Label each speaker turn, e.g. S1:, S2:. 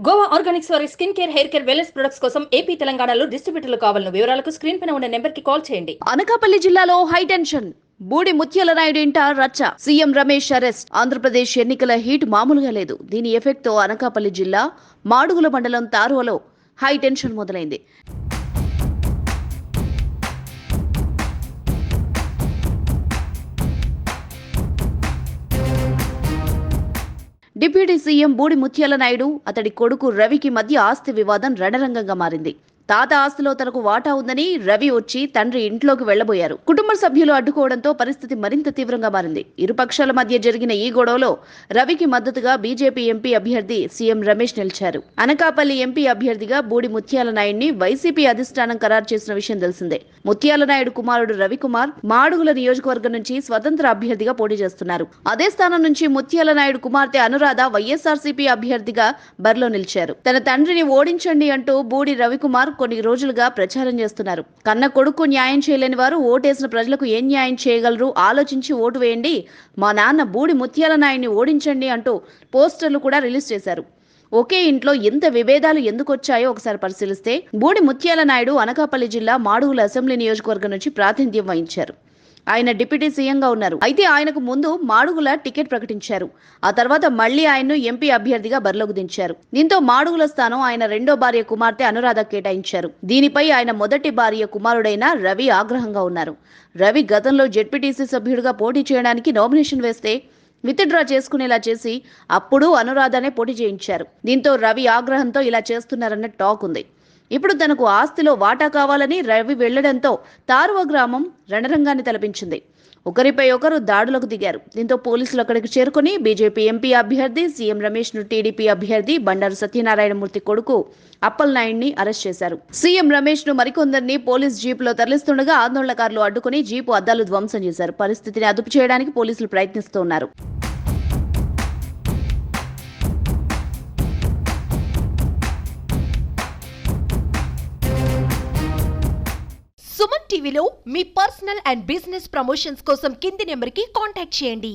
S1: Goa Organics వారి skin care, hair care, wellness products కోసం AP, తెలంగాణలో డిస్ట్రిబ్యూటర్లు కావాలను వివరాలకు స్క్రీన్ పైన ఉన్న నెంబర్ కి కాల్ చేయండి.
S2: అనకాపల్లి జిల్లాలో హై టెన్షన్. బూడి ముత్యాల నాయుడు ఇంట రచ్చ. CM Ramesh arrest. ఆంధ్రప్రదేశ్ ఎన్నికల హీట్ మామూలుగా లేదు. దీని ఎఫెక్ట్ తో అనకాపల్లి జిల్లా మాడుగుల మండలం తారువలో హై టెన్షన్ మొదలైంది. డిప్యూటీ సీఎం బూడి ముత్యాల నాయుడు, అతడి కొడుకు రవికి మధ్య ఆస్తి వివాదం రణరంగంగా మారింది. తాత ఆస్తిలో తనకు వాటా ఉందని రవి వచ్చి తండ్రి ఇంట్లోకి వెళ్లబోయారు. కుటుంబ సభ్యులు అడ్డుకోవడంతో పరిస్థితి మరింత తీవ్రంగా మారింది. ఇరు పక్షాల మధ్య జరిగిన ఈ గొడవలో రవికి మద్దతుగా బీజేపీ ఎంపీ అభ్యర్థి సీఎం రమేష్ నిలిచారు. అనకాపల్లి ఎంపీ అభ్యర్థిగా బూడి ముత్యాల నాయుడిని వైసీపీ అధిష్టానం ఖరారు చేసిన విషయం తెలిసిందే. ముత్యాల నాయుడు కుమారుడు రవికుమార్ మాడుగుల నియోజకవర్గం నుంచి స్వతంత్ర అభ్యర్థిగా పోటీ చేస్తున్నారు. అదే స్థానం నుంచి ముత్యాల నాయుడు కుమార్తె అనురాధ వైఎస్ఆర్సీపీ అభ్యర్థిగా బరిలో నిలిచారు. తన తండ్రిని ఓడించండి అంటూ బూడి రవికుమార్ కొన్ని రోజులుగా ప్రచారం చేస్తున్నారు. కన్న కొడుకు న్యాయం చేయలేని వారు ఓటేసిన ప్రజలకు ఏం న్యాయం చేయగలరు, ఆలోచించి ఓటు వేయండి, మా నాన్న బూడి ముత్యాల నాయుడిని ఓడించండి అంటూ పోస్టర్లు కూడా రిలీజ్ చేశారు. ఒకే ఇంట్లో ఎంత విభేదాలు ఎందుకొచ్చాయో ఒకసారి పరిశీలిస్తే, బూడి ముత్యాల నాయుడు అనకాపల్లి జిల్లా మాడుగుల అసెంబ్లీ నియోజకవర్గం నుంచి ప్రాతినిధ్యం వహించారు. ఆయన డిప్యూటీ సీఎంగా ఉన్నారు. అయితే ఆయనకు ముందు మాడుగుల టికెట్ ప్రకటించారు. ఆ తర్వాత మళ్లీ ఆయన్ను ఎంపీ అభ్యర్థిగా బరిలోకి దించారు. దీంతో మాడుగుల స్థానం ఆయన రెండో భార్య కుమార్తె అనురాధ కేటాయించారు. దీనిపై ఆయన మొదటి భార్య కుమారుడైన రవి ఆగ్రహంగా ఉన్నారు. రవి గతంలో జెడ్పీటీసీ సభ్యుడిగా పోటీ చేయడానికి నామినేషన్ వేస్తే విత్డ్రా చేసుకునేలా చేసి అప్పుడు అనురాధనే పోటీ చేయించారు. దీంతో రవి ఆగ్రహంతో ఇలా చేస్తున్నారన్న టాక్ ఉంది. ఇప్పుడు తనకు ఆస్తిలో వాటా కావాలని రవి వెళ్లడంతో తారువ గ్రామం రణరంగాన్ని తలపించింది. ఒకరిపై ఒకరు దాడులకు దిగారు. దీంతో పోలీసులు అక్కడికి చేరుకుని బీజేపీ ఎంపీ అభ్యర్థి సీఎం రమేష్ ను టీడీపీ అభ్యర్థి బండారు సత్యనారాయణమూర్తి కొడుకు అప్పల్ నాయుడిని అరెస్ట్ చేశారు. సీఎం రమేష్ ను మరికొందరిని పోలీస్ జీపులో తరలిస్తుండగా ఆందోళనకారులు అడ్డుకుని జీపు అద్దాలు ధ్వంసం చేశారు. పరిస్థితిని అదుపు చేయడానికి పోలీసులు ప్రయత్నిస్తున్నారు.
S3: సుమన్ టీవీలో మీ పర్సనల్ అండ్ బిజినెస్ ప్రమోషన్స్ కోసం కింది నెంబర్కి కాంటాక్ట్ చేయండి.